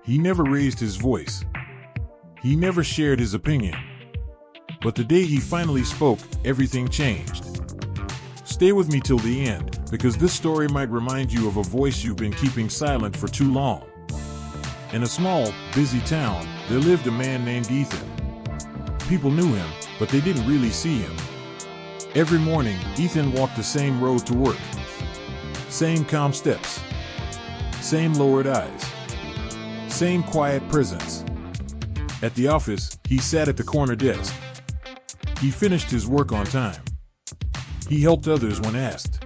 He never raised his voice. He never shared his opinion. But the day he finally spoke, everything changed. Stay with me till the end, because this story might remind you of a voice you've been keeping silent for too long. In a small, busy town, there lived a man named Ethan. People knew him, but they didn't really see him. Every morning, Ethan walked the same road to work. Same calm steps. Same lowered eyes. Same quiet presence. At the office, he sat at the corner desk. He finished his work on time. He helped others when asked.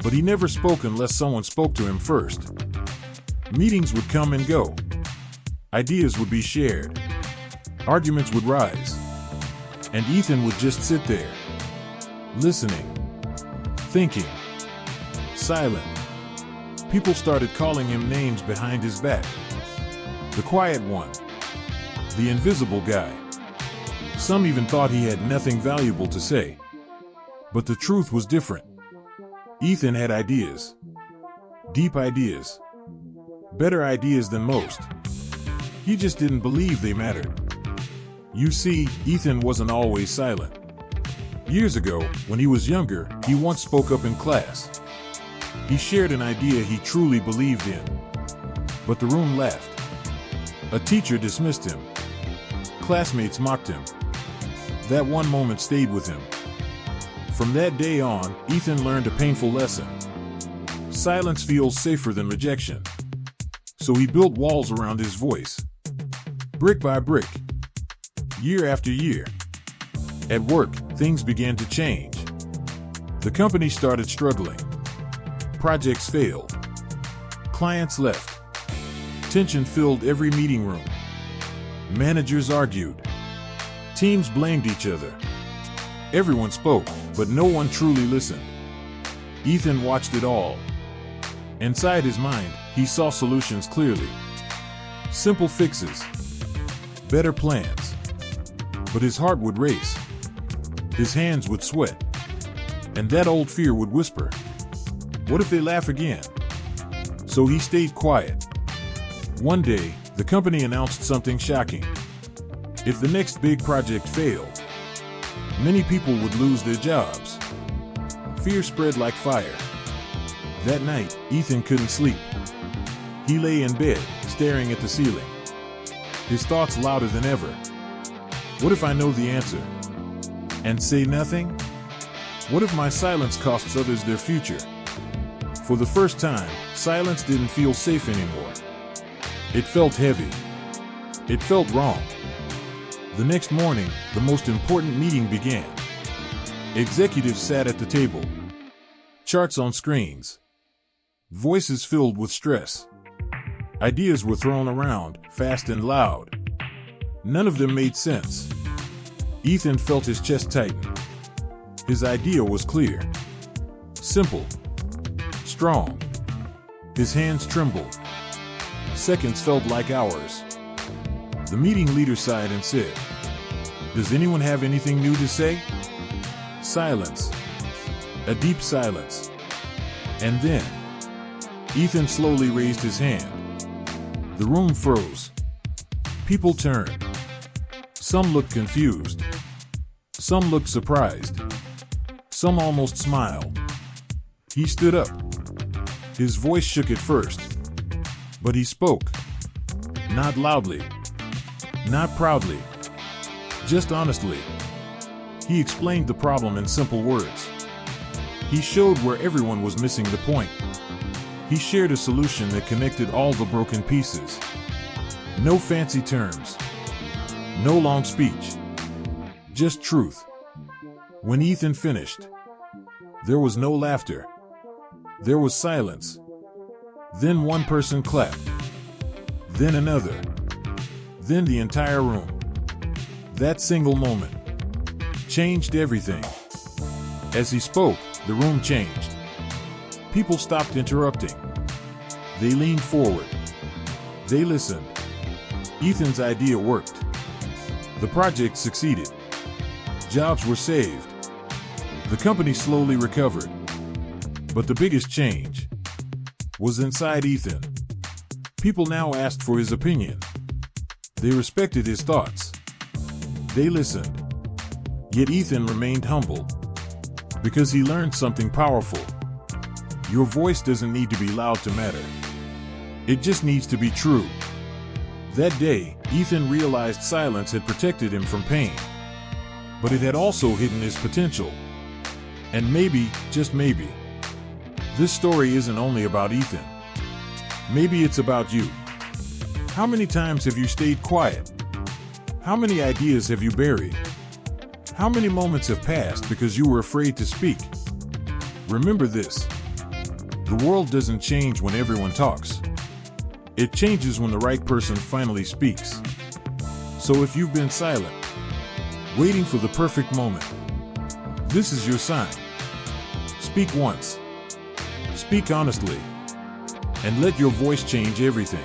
But he never spoke unless someone spoke to him first. Meetings would come and go. Ideas would be shared. Arguments would rise. And Ethan would just sit there, listening, thinking, silent. People started calling him names behind his back. The quiet one. The invisible guy. Some even thought he had nothing valuable to say. But the truth was different. Ethan had ideas. Deep ideas. Better ideas than most. He just didn't believe they mattered. You see, Ethan wasn't always silent. Years ago, when he was younger, he once spoke up in class. He shared an idea he truly believed in. But the room laughed. A teacher dismissed him. Classmates mocked him. That one moment stayed with him. From that day on, Ethan learned a painful lesson. Silence feels safer than rejection. So he built walls around his voice. Brick by brick. Year after year. At work, things began to change. The company started struggling. Projects failed. Clients left. Tension filled every meeting room. Managers argued. Teams blamed each other. Everyone spoke, but no one truly listened. Ethan watched it all. Inside his mind, he saw solutions clearly. Simple fixes. Better plans. But his heart would race. His hands would sweat. And that old fear would whisper, "What if they laugh again?" So he stayed quiet. One day, the company announced something shocking. If the next big project failed, many people would lose their jobs. Fear spread like fire. That night, Ethan couldn't sleep. He lay in bed, staring at the ceiling. His thoughts louder than ever. What if I know the answer? And say nothing? What if my silence costs others their future? For the first time, silence didn't feel safe anymore. It felt heavy. It felt wrong. The next morning, the most important meeting began. Executives sat at the table. Charts on screens. Voices filled with stress. Ideas were thrown around, fast and loud. None of them made sense. Ethan felt his chest tighten. His idea was clear. Simple. Strong. His hands trembled. Seconds felt like hours. The meeting leader sighed and said, "Does anyone have anything new to say?" Silence. A deep silence. And then, Ethan slowly raised his hand. The room froze. People turned. Some looked confused. Some looked surprised. Some almost smiled. He stood up. His voice shook at first. But he spoke. Not loudly. Not proudly. Just honestly. He explained the problem in simple words. He showed where everyone was missing the point. He shared a solution that connected all the broken pieces. No fancy terms. No long speech. Just truth. When Ethan finished, there was no laughter. There was silence. Then one person clapped. Then another. Then the entire room. That single moment changed everything. As he spoke, the room changed. People stopped interrupting. They leaned forward. They listened. Ethan's idea worked. The project succeeded. Jobs were saved. The company slowly recovered. But the biggest change was inside Ethan. People now asked for his opinion. They respected his thoughts. They listened. Yet Ethan remained humble. Because he learned something powerful. Your voice doesn't need to be loud to matter. It just needs to be true. That day, Ethan realized silence had protected him from pain. But it had also hidden his potential. And maybe, just maybe, this story isn't only about Ethan. Maybe it's about you. How many times have you stayed quiet? How many ideas have you buried? How many moments have passed because you were afraid to speak? Remember this. The world doesn't change when everyone talks. It changes when the right person finally speaks. So if you've been silent, waiting for the perfect moment, this is your sign. Speak once. Speak honestly. And let your voice change everything.